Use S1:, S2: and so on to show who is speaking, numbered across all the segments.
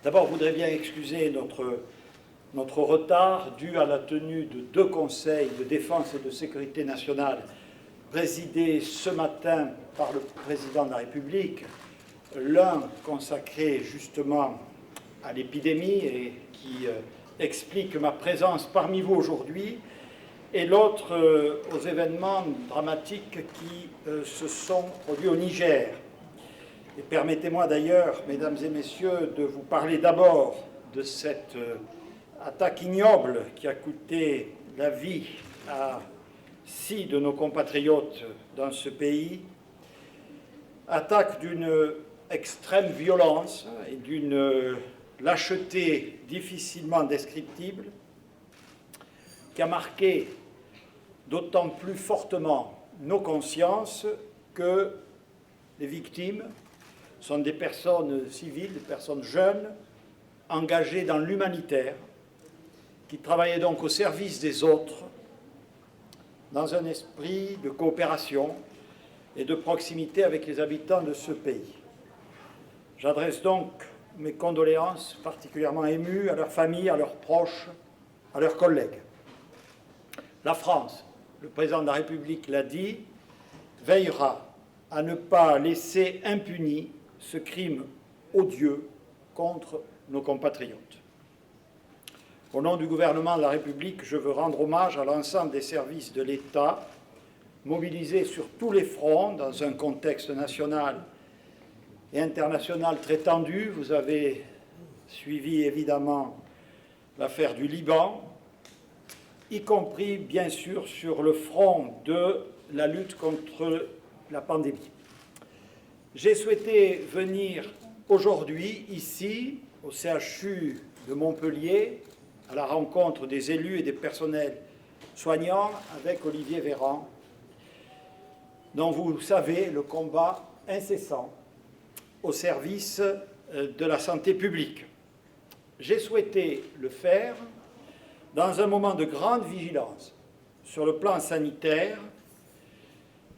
S1: D'abord, je voudrais bien excuser notre retard dû à la tenue de 2 conseils de défense et de sécurité nationale présidés ce matin par le président de la République, l'un consacré justement à l'épidémie et qui explique ma présence parmi vous aujourd'hui, et l'autre aux événements dramatiques qui se sont produits au Niger. Et permettez-moi d'ailleurs, mesdames et messieurs, de vous parler d'abord de cette attaque ignoble qui a coûté la vie à 6 de nos compatriotes dans ce pays, attaque d'une extrême violence et d'une lâcheté difficilement descriptible, qui a marqué d'autant plus fortement nos consciences que les victimes sont des personnes civiles, des personnes jeunes, engagées dans l'humanitaire, qui travaillaient donc au service des autres, dans un esprit de coopération et de proximité avec les habitants de ce pays. J'adresse donc mes condoléances particulièrement émues à leurs familles, à leurs proches, à leurs collègues. La France, le président de la République l'a dit, veillera à ne pas laisser impuni ce crime odieux contre nos compatriotes. Au nom du gouvernement de la République, je veux rendre hommage à l'ensemble des services de l'État mobilisés sur tous les fronts dans un contexte national et international très tendu. Vous avez suivi évidemment l'affaire du Liban, y compris bien sûr sur le front de la lutte contre la pandémie. J'ai souhaité venir aujourd'hui ici au CHU de Montpellier à la rencontre des élus et des personnels soignants avec Olivier Véran, dont vous savez le combat incessant au service de la santé publique. J'ai souhaité le faire dans un moment de grande vigilance sur le plan sanitaire,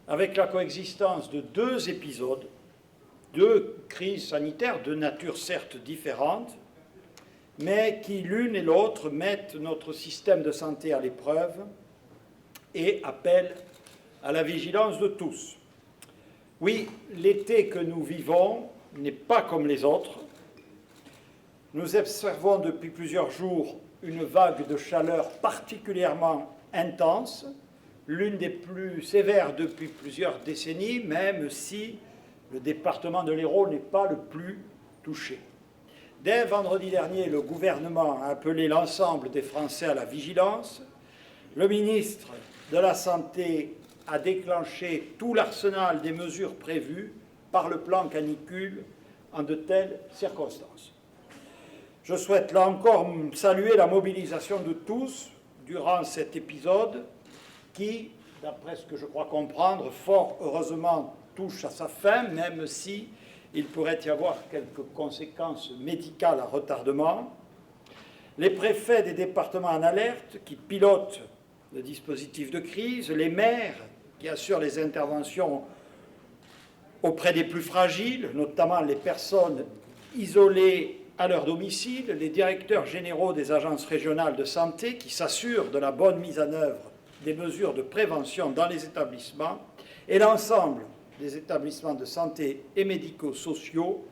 S1: avec la coexistence de 2 épisodes, 2 crises sanitaires de nature certes différente, mais qui l'une et l'autre mettent notre système de santé à l'épreuve et appellent à la vigilance de tous. Oui, l'été que nous vivons n'est pas comme les autres. Nous observons depuis plusieurs jours une vague de chaleur particulièrement intense, l'une des plus sévères depuis plusieurs décennies, même si le département de l'Hérault n'est pas le plus touché. Dès vendredi dernier, le gouvernement a appelé l'ensemble des Français à la vigilance. Le ministre de la Santé a déclenché tout l'arsenal des mesures prévues par le plan canicule en de telles circonstances. Je souhaite là encore saluer la mobilisation de tous durant cet épisode qui, d'après ce que je crois comprendre, fort heureusement touche à sa fin, même si il pourrait y avoir quelques conséquences médicales à retardement. Les préfets des départements en alerte qui pilotent le dispositif de crise, les maires qui assurent les interventions auprès des plus fragiles, notamment les personnes isolées à leur domicile, les directeurs généraux des agences régionales de santé qui s'assurent de la bonne mise en œuvre des mesures de prévention dans les établissements et l'ensemble des établissements de santé et médico-sociaux,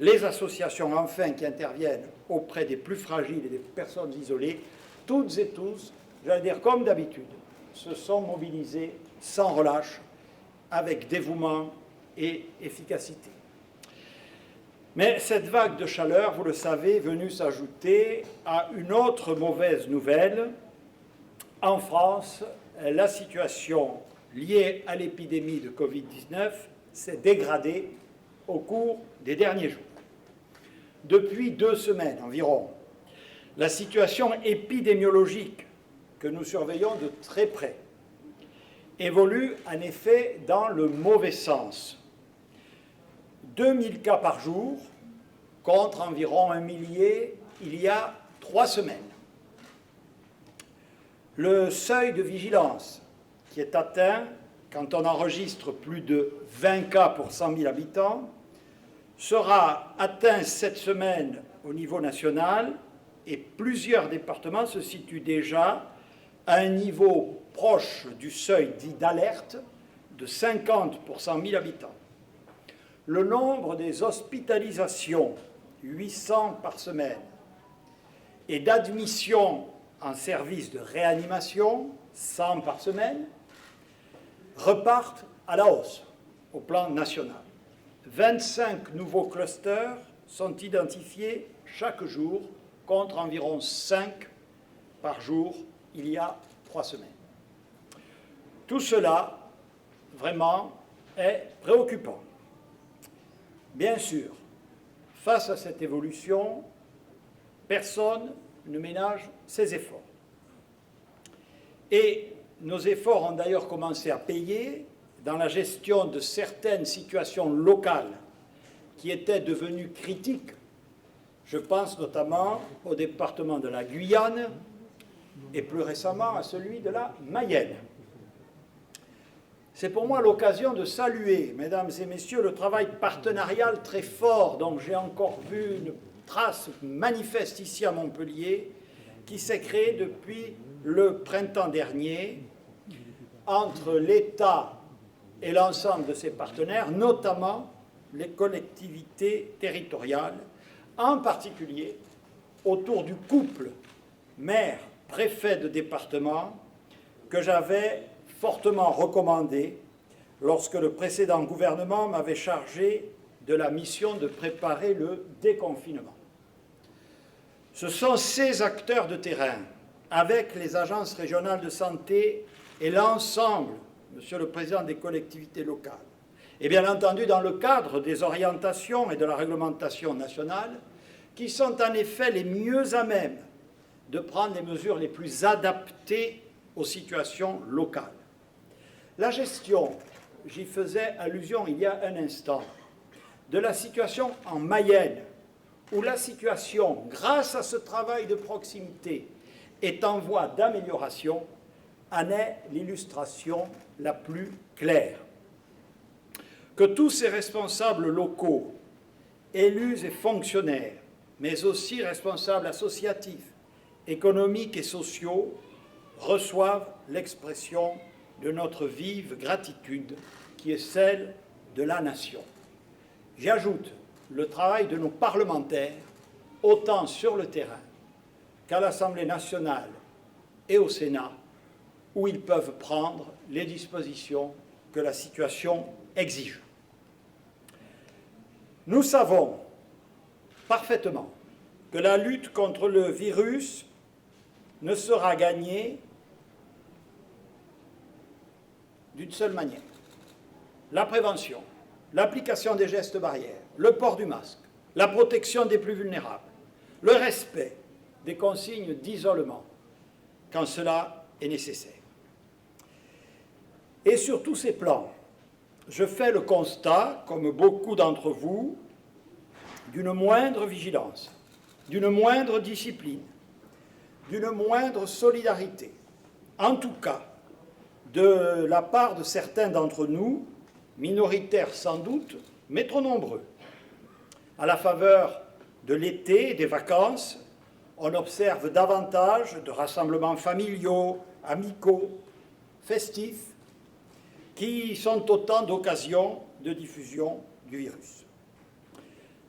S1: les associations enfin qui interviennent auprès des plus fragiles et des personnes isolées, toutes et tous, j'allais dire comme d'habitude, se sont mobilisés sans relâche, avec dévouement et efficacité. Mais cette vague de chaleur, vous le savez, est venue s'ajouter à une autre mauvaise nouvelle. En France, la situation liée à l'épidémie de Covid-19 s'est dégradée au cours des derniers jours. Depuis 2 semaines environ, la situation épidémiologique que nous surveillons de très près évolue en effet dans le mauvais sens. 2000 cas par jour contre environ 1 millier il y a 3 semaines. Le seuil de vigilance qui est atteint quand on enregistre plus de 20 cas pour 100 000 habitants sera atteint cette semaine au niveau national et plusieurs départements se situent déjà à un niveau proche du seuil dit d'alerte de 50 pour 100 000 habitants. Le nombre des hospitalisations, 800 par semaine, et d'admissions en service de réanimation, 100 par semaine, repartent à la hausse au plan national. 25 nouveaux clusters sont identifiés chaque jour, contre environ 5 par jour il y a 3 semaines. Tout cela, vraiment, est préoccupant. Bien sûr, face à cette évolution, personne ne ménage ses efforts. Et nos efforts ont d'ailleurs commencé à payer dans la gestion de certaines situations locales qui étaient devenues critiques. Je pense notamment au département de la Guyane et plus récemment à celui de la Mayenne. C'est pour moi l'occasion de saluer, mesdames et messieurs, le travail partenarial très fort dont j'ai encore vu une trace manifeste ici à Montpellier, qui s'est créé depuis le printemps dernier entre l'État et l'ensemble de ses partenaires, notamment les collectivités territoriales, en particulier autour du couple maire-préfet de département que j'avais fortement recommandé lorsque le précédent gouvernement m'avait chargé de la mission de préparer le déconfinement. Ce sont ces acteurs de terrain, avec les agences régionales de santé et l'ensemble, Monsieur le Président, des collectivités locales, et bien entendu dans le cadre des orientations et de la réglementation nationale, qui sont en effet les mieux à même de prendre les mesures les plus adaptées aux situations locales. La gestion, j'y faisais allusion il y a un instant, de la situation en Mayenne, où la situation, grâce à ce travail de proximité, est en voie d'amélioration, en est l'illustration la plus claire. Que tous ces responsables locaux, élus et fonctionnaires, mais aussi responsables associatifs, économiques et sociaux, reçoivent l'expression de notre vive gratitude, qui est celle de la nation. J'ajoute le travail de nos parlementaires, autant sur le terrain qu'à l'Assemblée nationale et au Sénat, où ils peuvent prendre les dispositions que la situation exige. Nous savons parfaitement que la lutte contre le virus ne sera gagnée d'une seule manière. La prévention, l'application des gestes barrières, le port du masque, la protection des plus vulnérables, le respect des consignes d'isolement, quand cela est nécessaire. Et sur tous ces plans, je fais le constat, comme beaucoup d'entre vous, d'une moindre vigilance, d'une moindre discipline, d'une moindre solidarité, en tout cas de la part de certains d'entre nous, minoritaires sans doute, mais trop nombreux. À la faveur de l'été et des vacances, on observe davantage de rassemblements familiaux, amicaux, festifs, qui sont autant d'occasions de diffusion du virus.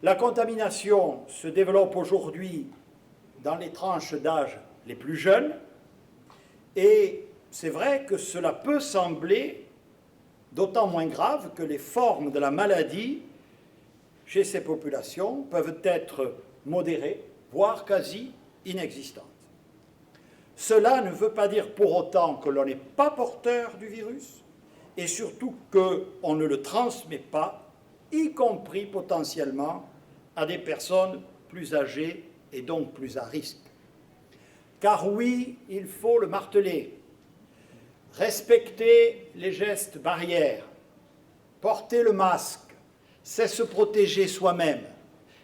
S1: La contamination se développe aujourd'hui dans les tranches d'âge les plus jeunes, et c'est vrai que cela peut sembler d'autant moins grave que les formes de la maladie chez ces populations peuvent être modérées, voire quasi inexistantes. Cela ne veut pas dire pour autant que l'on n'est pas porteur du virus, et surtout qu'on ne le transmet pas, y compris potentiellement à des personnes plus âgées et donc plus à risque. Car oui, il faut le marteler, respecter les gestes barrières, porter le masque, c'est se protéger soi-même,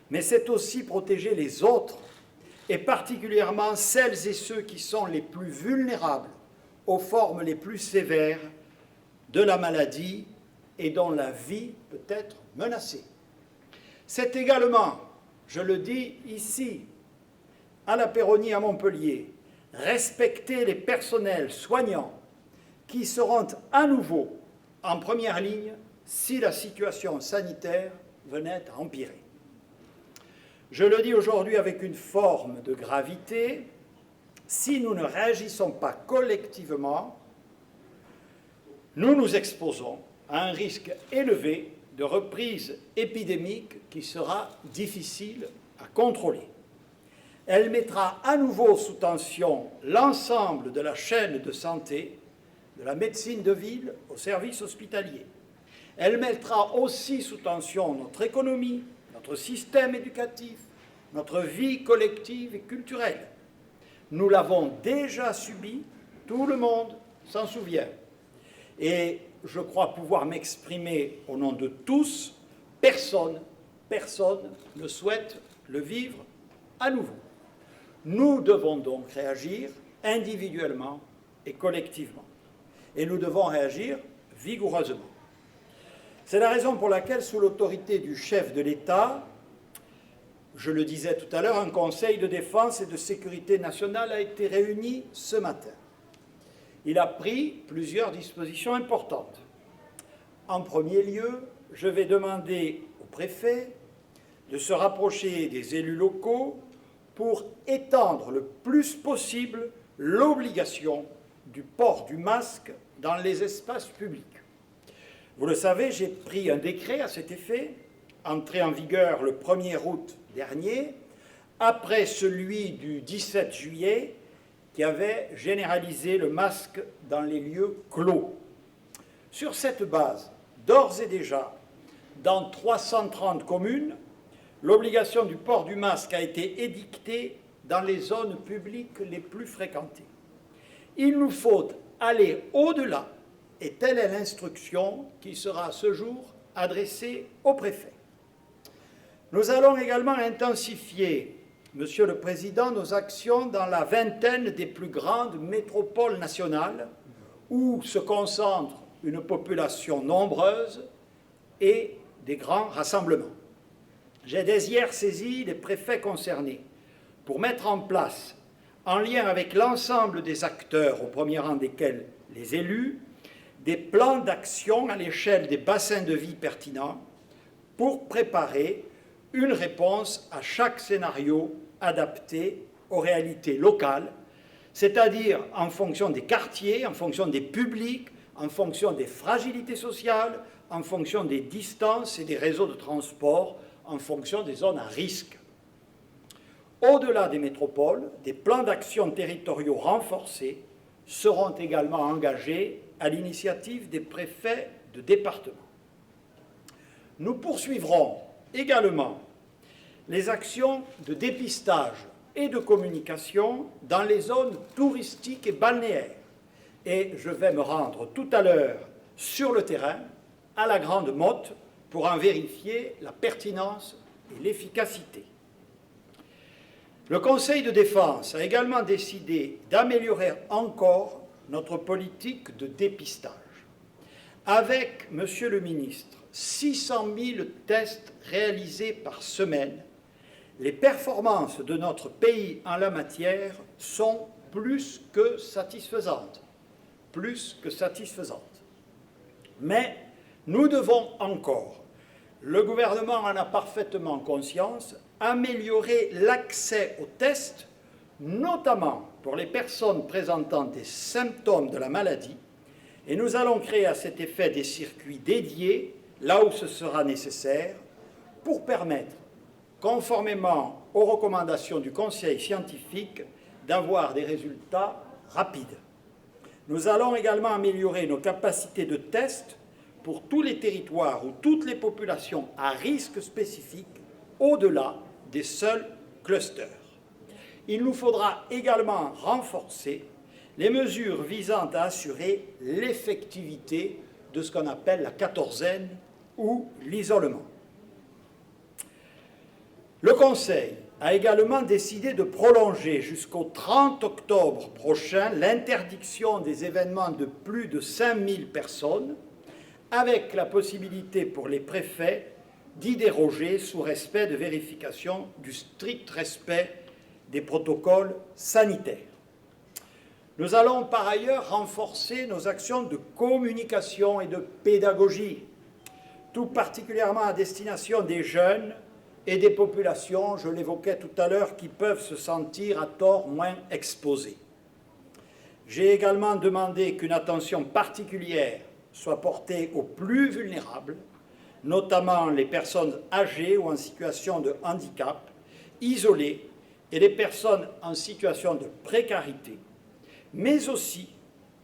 S1: mais c'est aussi protéger les autres, et particulièrement celles et ceux qui sont les plus vulnérables aux formes les plus sévères de la maladie et dont la vie peut être menacée. C'est également je le dis ici, à la Péronie à Montpellier, respecter les personnels soignants qui seront à nouveau en première ligne si la situation sanitaire venait à empirer. Je le dis aujourd'hui avec une forme de gravité, si nous ne réagissons pas collectivement, nous nous exposons à un risque élevé de reprise épidémique qui sera difficile à contrôler. Elle mettra à nouveau sous tension l'ensemble de la chaîne de santé, de la médecine de ville au service hospitalier. Elle mettra aussi sous tension notre économie, notre système éducatif, notre vie collective et culturelle. Nous l'avons déjà subi, tout le monde s'en souvient. Et je crois pouvoir m'exprimer au nom de tous, personne ne souhaite le vivre à nouveau. Nous devons donc réagir individuellement et collectivement. Et nous devons réagir vigoureusement. C'est la raison pour laquelle, sous l'autorité du chef de l'État, je le disais tout à l'heure, un Conseil de défense et de sécurité nationale a été réuni ce matin. Il a pris plusieurs dispositions importantes. En premier lieu, je vais demander au préfet de se rapprocher des élus locaux pour étendre le plus possible l'obligation du port du masque dans les espaces publics. Vous le savez, j'ai pris un décret à cet effet, entré en vigueur le 1er août dernier, après celui du 17 juillet, qui avait généralisé le masque dans les lieux clos. Sur cette base, d'ores et déjà, dans 330 communes, l'obligation du port du masque a été édictée dans les zones publiques les plus fréquentées. Il nous faut aller au-delà, et telle est l'instruction qui sera à ce jour adressée au préfet. Nous allons également intensifier, Monsieur le Président, nos actions dans la vingtaine des plus grandes métropoles nationales où se concentre une population nombreuse et des grands rassemblements. J'ai dès hier saisi les préfets concernés pour mettre en place, en lien avec l'ensemble des acteurs, au premier rang desquels les élus, des plans d'action à l'échelle des bassins de vie pertinents pour préparer une réponse à chaque scénario adapté aux réalités locales, c'est-à-dire en fonction des quartiers, en fonction des publics, en fonction des fragilités sociales, en fonction des distances et des réseaux de transport, en fonction des zones à risque. Au-delà des métropoles, des plans d'action territoriaux renforcés seront également engagés à l'initiative des préfets de département. Nous poursuivrons également les actions de dépistage et de communication dans les zones touristiques et balnéaires. Et je vais me rendre tout à l'heure sur le terrain, à la Grande Motte, pour en vérifier la pertinence et l'efficacité. Le Conseil de défense a également décidé d'améliorer encore notre politique de dépistage. Avec, Monsieur le ministre, 600 000 tests réalisés par semaine, les performances de notre pays en la matière sont plus que satisfaisantes. Plus que satisfaisantes. Mais nous devons encore, le gouvernement en a parfaitement conscience, améliorer l'accès aux tests, notamment pour les personnes présentant des symptômes de la maladie, et nous allons créer à cet effet des circuits dédiés, là où ce sera nécessaire, pour permettre, conformément aux recommandations du Conseil scientifique, d'avoir des résultats rapides. Nous allons également améliorer nos capacités de test pour tous les territoires ou toutes les populations à risque spécifique, au-delà des seuls clusters. Il nous faudra également renforcer les mesures visant à assurer l'effectivité de ce qu'on appelle la quatorzaine ou l'isolement. Le Conseil a également décidé de prolonger jusqu'au 30 octobre prochain l'interdiction des événements de plus de 5 000 personnes, avec la possibilité pour les préfets d'y déroger sous respect de vérification du strict respect des protocoles sanitaires. Nous allons par ailleurs renforcer nos actions de communication et de pédagogie, tout particulièrement à destination des jeunes et des populations, je l'évoquais tout à l'heure, qui peuvent se sentir à tort moins exposées. J'ai également demandé qu'une attention particulière soit portée aux plus vulnérables, notamment les personnes âgées ou en situation de handicap, isolées, et les personnes en situation de précarité, mais aussi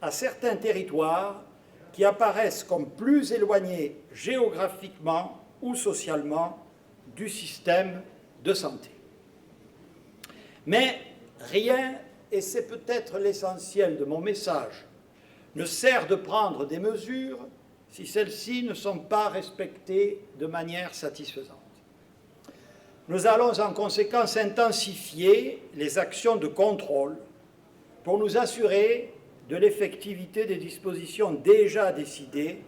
S1: à certains territoires qui apparaissent comme plus éloignés géographiquement ou socialement du système de santé. Mais rien, et c'est peut-être l'essentiel de mon message, ne sert de prendre des mesures si celles-ci ne sont pas respectées de manière satisfaisante. Nous allons en conséquence intensifier les actions de contrôle pour nous assurer de l'effectivité des dispositions déjà décidées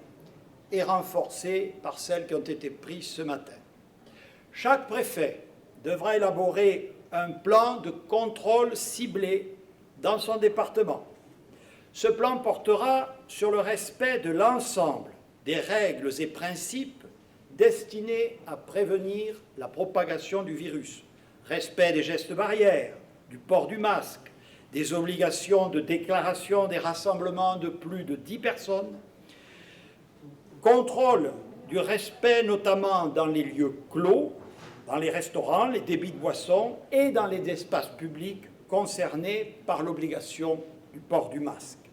S1: et renforcées par celles qui ont été prises ce matin. Chaque préfet devra élaborer un plan de contrôle ciblé dans son département. Ce plan portera sur le respect de l'ensemble des règles et principes destinés à prévenir la propagation du virus. Respect des gestes barrières, du port du masque, des obligations de déclaration des rassemblements de plus de 10 personnes, contrôle du respect notamment dans les lieux clos, dans les restaurants, les débits de boissons et dans les espaces publics concernés par l'obligation du port du masque.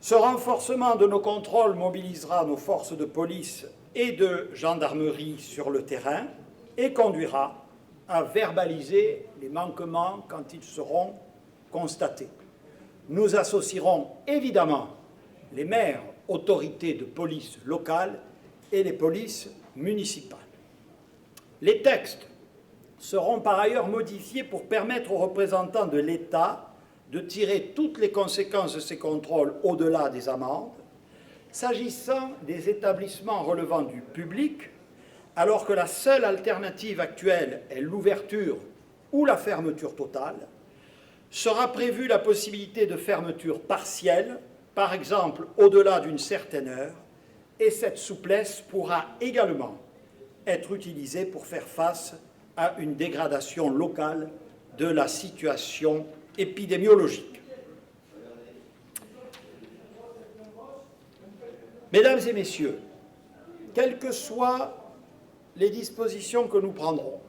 S1: Ce renforcement de nos contrôles mobilisera nos forces de police et de gendarmerie sur le terrain et conduira à verbaliser les manquements quand ils seront constatés. Nous associerons évidemment les maires, autorités de police locales et les polices municipales. Les textes seront par ailleurs modifiés pour permettre aux représentants de l'État de tirer toutes les conséquences de ces contrôles au-delà des amendes. S'agissant des établissements relevant du public, alors que la seule alternative actuelle est l'ouverture ou la fermeture totale, sera prévue la possibilité de fermeture partielle, par exemple au-delà d'une certaine heure, et cette souplesse pourra également être utilisée pour faire face à une dégradation locale de la situation épidémiologique. Mesdames et messieurs, quelles que soient les dispositions que nous prendrons,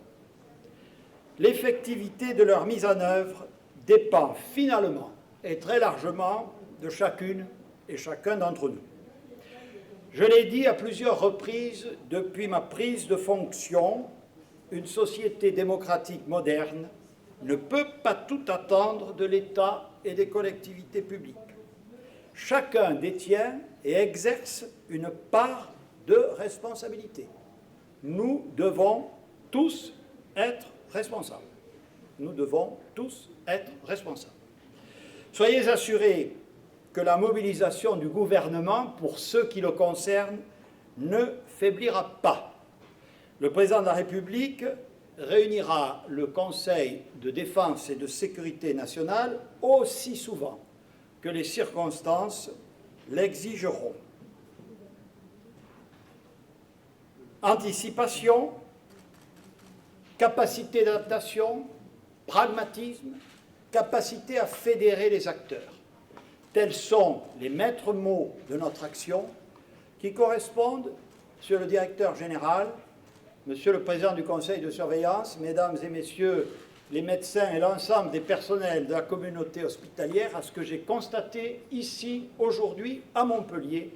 S1: l'effectivité de leur mise en œuvre dépend finalement et très largement de chacune et chacun d'entre nous. Je l'ai dit à plusieurs reprises depuis ma prise de fonction, une société démocratique moderne ne peut pas tout attendre de l'État et des collectivités publiques. Chacun détient et exerce une part de responsabilité. Nous devons tous être responsables. Nous devons tous être responsables. Soyez assurés que la mobilisation du gouvernement, pour ceux qui le concernent, ne faiblira pas. Le président de la République réunira le Conseil de défense et de sécurité nationale aussi souvent que les circonstances l'exigeront. Anticipation, capacité d'adaptation, pragmatisme, capacité à fédérer les acteurs. Tels sont les maîtres mots de notre action qui correspondent, Monsieur le directeur général, Monsieur le président du conseil de surveillance, Mesdames et Messieurs les médecins et l'ensemble des personnels de la communauté hospitalière, à ce que j'ai constaté ici, aujourd'hui, à Montpellier,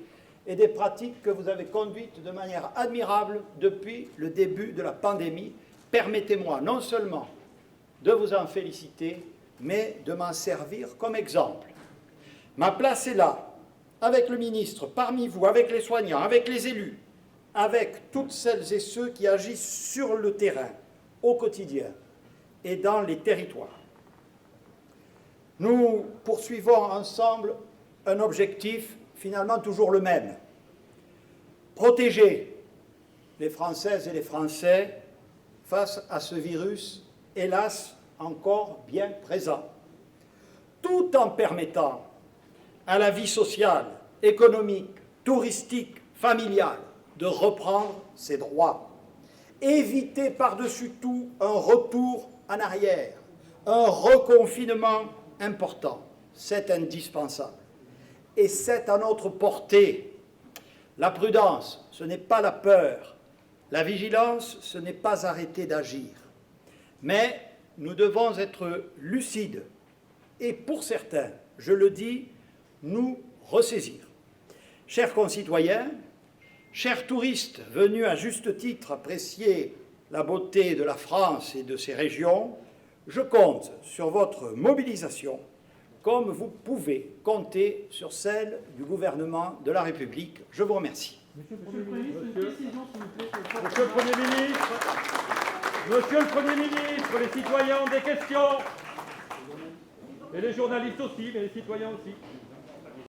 S1: et des pratiques que vous avez conduites de manière admirable depuis le début de la pandémie. Permettez-moi non seulement de vous en féliciter, mais de m'en servir comme exemple. Ma place est là, avec le ministre, parmi vous, avec les soignants, avec les élus, avec toutes celles et ceux qui agissent sur le terrain, au quotidien et dans les territoires. Nous poursuivons ensemble un objectif finalement toujours le même. Protéger les Françaises et les Français face à ce virus, hélas, encore bien présent, tout en permettant à la vie sociale, économique, touristique, familiale de reprendre ses droits. Éviter par-dessus tout un retour en arrière, un reconfinement important, c'est indispensable. Et c'est à notre portée. La prudence, ce n'est pas la peur. La vigilance, ce n'est pas arrêter d'agir. Mais nous devons être lucides et pour certains, je le dis, nous ressaisir. Chers concitoyens, chers touristes venus à juste titre apprécier la beauté de la France et de ses régions, je compte sur votre mobilisation comme vous pouvez compter sur celle du gouvernement de la République. Je vous remercie.
S2: Monsieur le Premier ministre, les citoyens ont des questions. Et les journalistes aussi, mais les citoyens aussi.